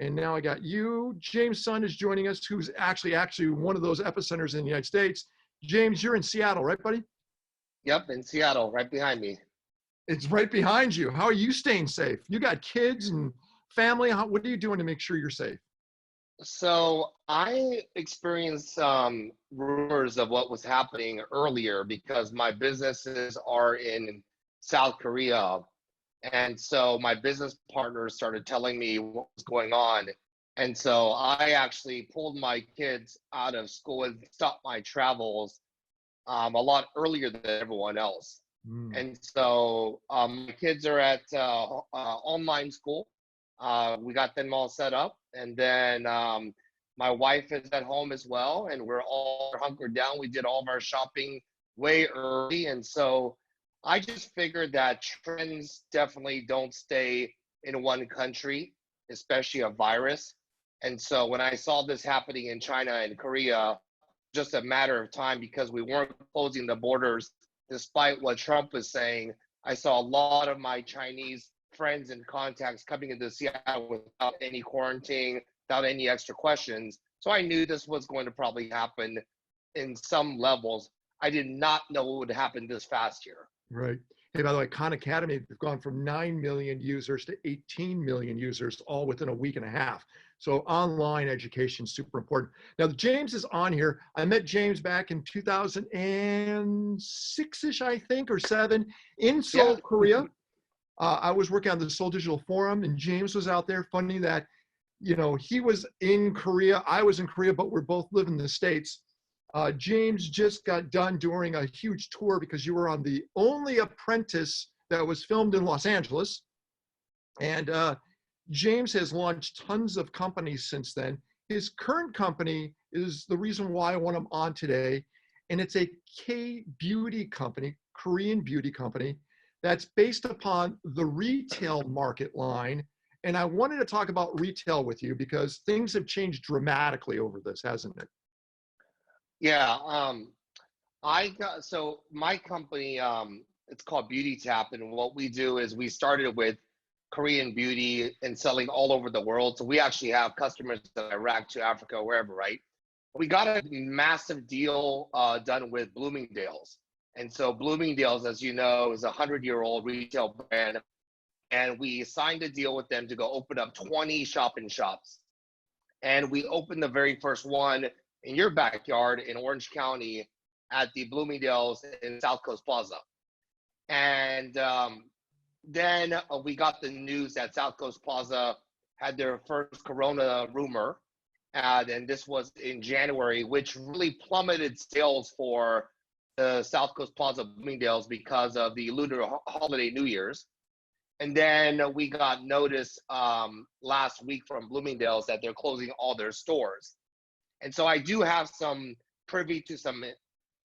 And now I got you. James Sun is joining us, who's actually one of those epicenters in the United States. James, you're in Seattle, right, buddy? Yep, in Seattle, right behind me. It's right behind you. How are you staying safe? You got kids and family. What are you doing to make sure you're safe? So I experienced rumors of what was happening earlier because my businesses are in South Korea. And so my business partners started telling me what was going on. And so I actually pulled my kids out of school and stopped my travels a lot earlier than everyone else. Mm. And so my kids are at online school. We got them all set up. And then my wife is at home as well. And we're all hunkered down. We did all of our shopping way early. And so I just figured that trends definitely don't stay in one country, especially a virus. And so when I saw this happening in China and Korea, just a matter of time because we weren't closing the borders despite what Trump was saying. I saw a lot of my Chinese friends and contacts coming into Seattle without any quarantine, without any extra questions. So I knew this was going to probably happen in some levels. I did not know it would happen this fast here. Right. Hey, by the way, Khan Academy have gone from 9 million users to 18 million users all within a week and a half. So online education is super important. Now, James is on here. I met James back in 2006-ish, I think, or 7 in Seoul, Korea. I was working on the Seoul Digital Forum, and James was out there. Funny that, he was in Korea, I was in Korea, but we're both live in the States. James just got done doing a huge tour because you were on The Only Apprentice that was filmed in Los Angeles. And James has launched tons of companies since then. His current company is the reason why I want him on today. And it's a K-beauty company, Korean beauty company, that's based upon the retail market line. And I wanted to talk about retail with you because things have changed dramatically over this, hasn't it? Yeah, so my company, it's called Beauty Tap, and what we do is we started with Korean beauty and selling all over the world. So we actually have customers in Iraq to Africa, wherever, right? We got a massive deal done with Bloomingdale's. And so Bloomingdale's, as you know, is a 100-year-old retail brand. And we signed a deal with them to go open up 20 shop-in-shops. And we opened the very first one in your backyard in Orange County at the Bloomingdale's in South Coast Plaza. And then we got the news that South Coast Plaza had their first corona rumor. And this was in January, which really plummeted sales for the South Coast Plaza Bloomingdale's because of the lunar holiday New Year's. And then we got notice last week from Bloomingdale's that they're closing all their stores. And so I do have some privy to some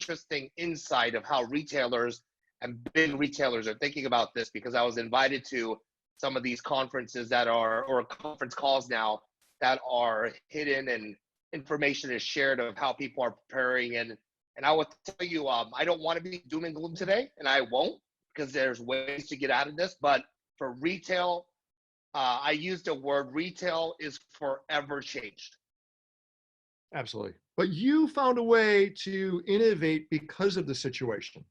interesting insight of how retailers and big retailers are thinking about this, because I was invited to some of these conferences that are, or conference calls now, that are hidden and information is shared of how people are preparing. And I will tell you, I don't want to be doom and gloom today, and I won't, because there's ways to get out of this. But for retail, I used the word retail is forever changed. Absolutely. But you found a way to innovate because of the situation.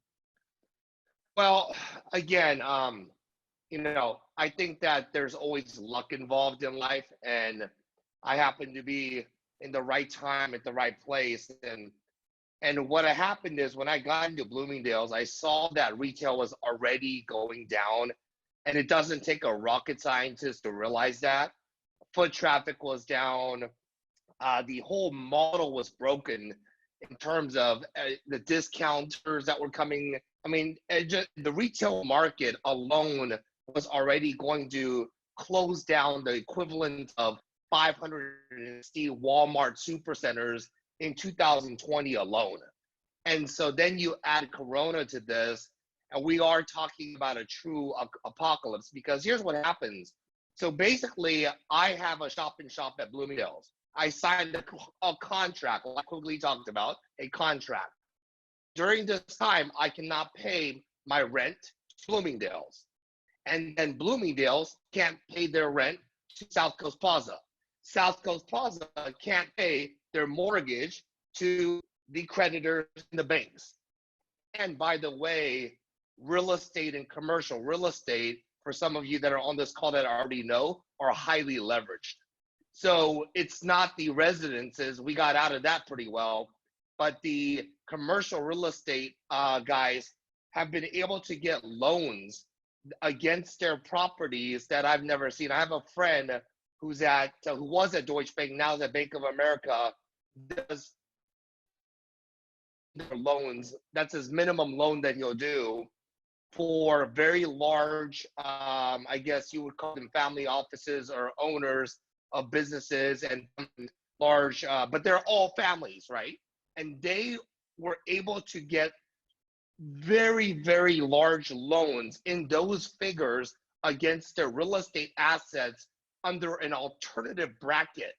Well, again, I think that there's always luck involved in life, and I happen to be in the right time at the right place. And what happened is when I got into Bloomingdale's, I saw that retail was already going down, and it doesn't take a rocket scientist to realize that. Foot traffic was down. The whole model was broken in terms of the discounters that were coming. I mean, the retail market alone was already going to close down the equivalent of 560 Walmart supercenters in 2020 alone. And so then you add Corona to this, and we are talking about a true apocalypse, because here's what happens. So basically, I have a shop-in-shop at Bloomingdale's. I signed a contract, like Quigley talked about, a contract. During this time, I cannot pay my rent to Bloomingdale's. And then Bloomingdale's can't pay their rent to South Coast Plaza. South Coast Plaza can't pay their mortgage to the creditors in the banks. And by the way, real estate and commercial real estate, for some of you that are on this call that already know, are highly leveraged. So it's not the residences, we got out of that pretty well, but the commercial real estate guys have been able to get loans against their properties that I've never seen. I have a friend who was at Deutsche Bank, now is at Bank of America, does their loans. That's his minimum loan that he'll do for very large, I guess you would call them family offices or owners of businesses and large, but they're all families, right? And they were able to get very, very large loans in those figures against their real estate assets under an alternative bracket,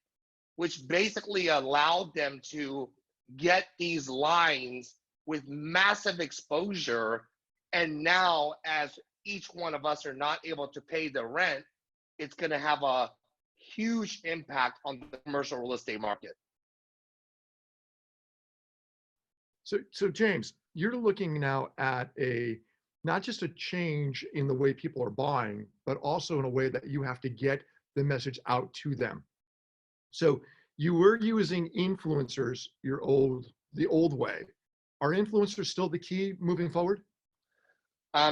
which basically allowed them to get these lines with massive exposure. And now, as each one of us are not able to pay the rent, it's going to have a huge impact on the commercial real estate market. So James, you're looking now at not just a change in the way people are buying, but also in a way that you have to get the message out to them. So you were using influencers, the old way. Are influencers still the key moving forward?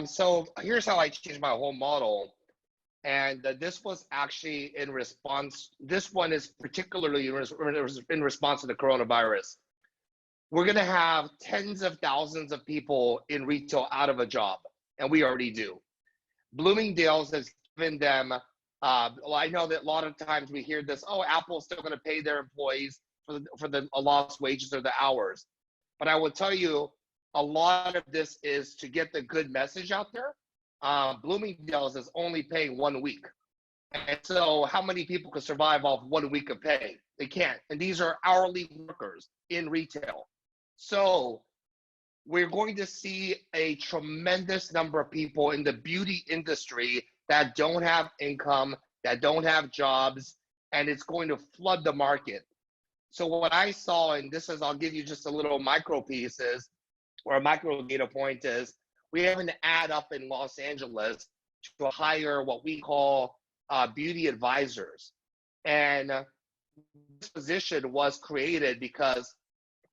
So here's how I changed my whole model. And this was actually in response, this one is particularly in response to the coronavirus. We're going to have tens of thousands of people in retail out of a job, and we already do. Bloomingdale's has given them, well, I know that a lot of times we hear this, oh, Apple's still going to pay their employees for the lost wages or the hours. But I will tell you, a lot of this is to get the good message out there. Bloomingdale's is only paying 1 week. And so how many people can survive off 1 week of pay? They can't. And these are hourly workers in retail. So we're going to see a tremendous number of people in the beauty industry that don't have income, that don't have jobs, and it's going to flood the market. So what I saw, and this is, I'll give you just a little micro pieces, or a micro data point is, we have an ad up in Los Angeles to hire what we call beauty advisors. And this position was created because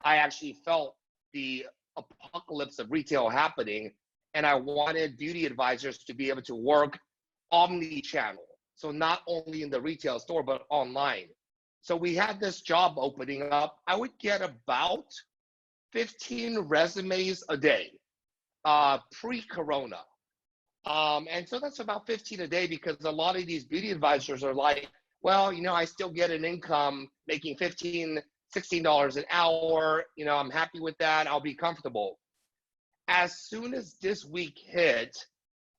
I actually felt the apocalypse of retail happening, and I wanted beauty advisors to be able to work omni-channel. So not only in the retail store, but online. So we had this job opening up. I would get about 15 resumes a day, pre-corona. And so that's about 15 a day, because a lot of these beauty advisors are like, well, I still get an income making $15, $16 an hour. I'm happy with that. I'll be comfortable. As soon as this week hit,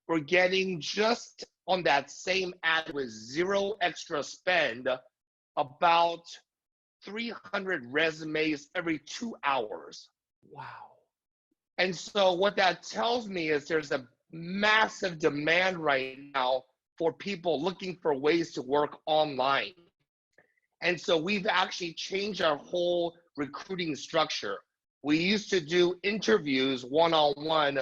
we're getting, just on that same ad with zero extra spend, about 300 resumes every 2 hours. Wow. And so what that tells me is there's a massive demand right now for people looking for ways to work online. And so we've actually changed our whole recruiting structure. We used to do interviews one-on-one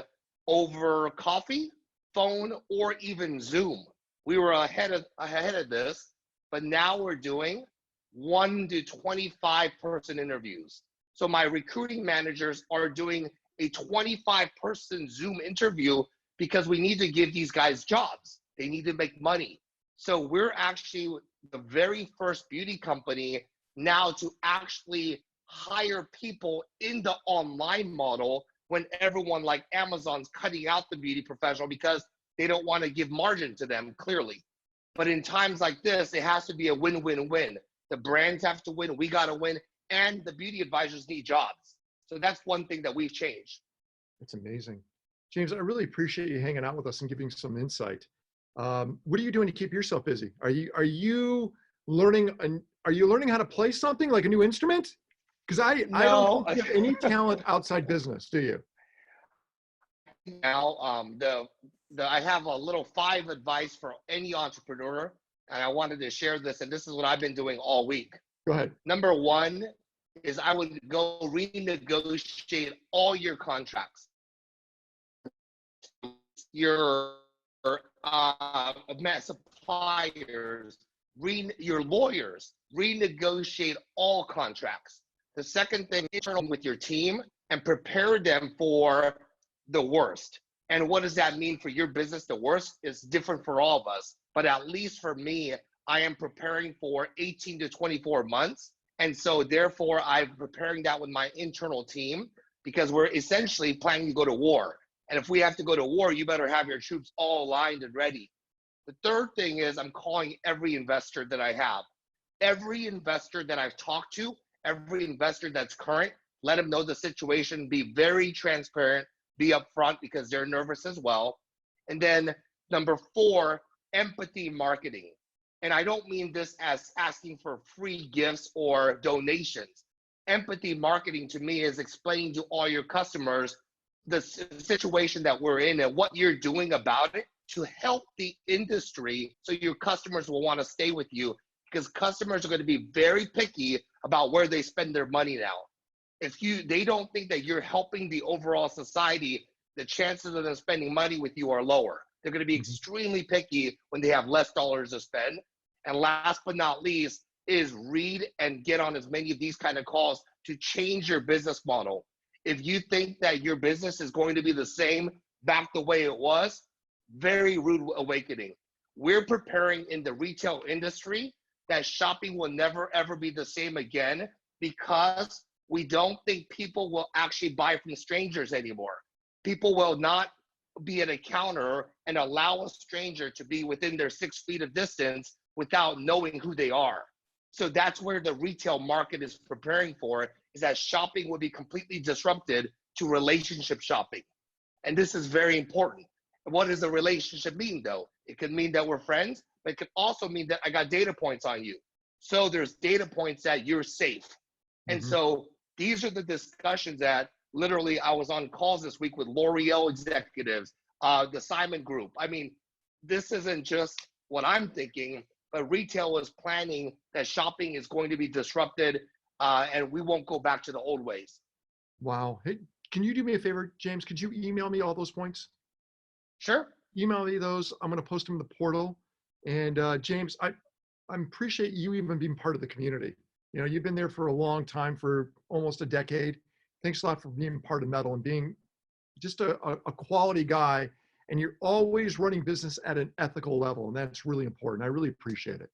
over coffee, phone, or even Zoom. We were ahead of this, but now we're doing 1 to 25 person interviews. So my recruiting managers are doing a 25 person Zoom interview because we need to give these guys jobs. They need to make money. So we're actually the very first beauty company now to actually hire people in the online model, when everyone like Amazon's cutting out the beauty professional because they don't want to give margin to them, clearly. But in times like this, it has to be a win-win-win. The brands have to win, we got to win, and the beauty advisors need jobs. So that's one thing that we've changed. That's amazing. James, I really appreciate you hanging out with us and giving some insight. What are you doing to keep yourself busy? Are you learning how to play something, like a new instrument? Because I don't think you have any talent outside business, do you? Now, I have a little 5 advice for any entrepreneur. and I wanted to share this, and this is what I've been doing all week. Go ahead. Number one is I would go renegotiate all your contracts, your suppliers, your lawyers, renegotiate all contracts. The second thing, internal with your team and prepare them for the worst. And what does that mean for your business? The worst is different for all of us, but at least for me, I am preparing for 18 to 24 months. And so therefore I'm preparing that with my internal team because we're essentially planning to go to war. And if we have to go to war, you better have your troops all aligned and ready. The third thing is I'm calling every investor that I have. Every investor that I've talked to, every investor that's current, let them know the situation, be very transparent, be upfront because they're nervous as well. And then number four, empathy marketing. And I don't mean this as asking for free gifts or donations. Empathy marketing to me is explaining to all your customers the situation that we're in and what you're doing about it to help the industry so your customers will want to stay with you, because customers are going to be very picky about where they spend their money now. If they don't think that you're helping the overall society, the chances of them spending money with you are lower. They're going to be extremely picky when they have less dollars to spend. And last but not least is read and get on as many of these kind of calls to change your business model. If you think that your business is going to be the same back the way it was, very rude awakening. We're preparing in the retail industry that shopping will never ever be the same again, because we don't think people will actually buy from strangers anymore. People will not be at a counter and allow a stranger to be within their 6 feet of distance without knowing who they are. So that's where the retail market is preparing for, is that shopping will be completely disrupted to relationship shopping. And this is very important. What does a relationship mean though? It could mean that we're friends, but it could also mean that I got data points on you. So there's data points that you're safe. And so these are the discussions that literally I was on calls this week with L'Oreal executives, the Simon Group. I mean, this isn't just what I'm thinking, but retail is planning that shopping is going to be disrupted and we won't go back to the old ways. Wow. Hey, can you do me a favor, James? Could you email me all those points? Sure. Email me those. I'm going to post them in the portal. And James, I appreciate you even being part of the community. You know, you've been there for a long time, for almost a decade. Thanks a lot for being part of Metal and being just a quality guy. And you're always running business at an ethical level. And that's really important. I really appreciate it.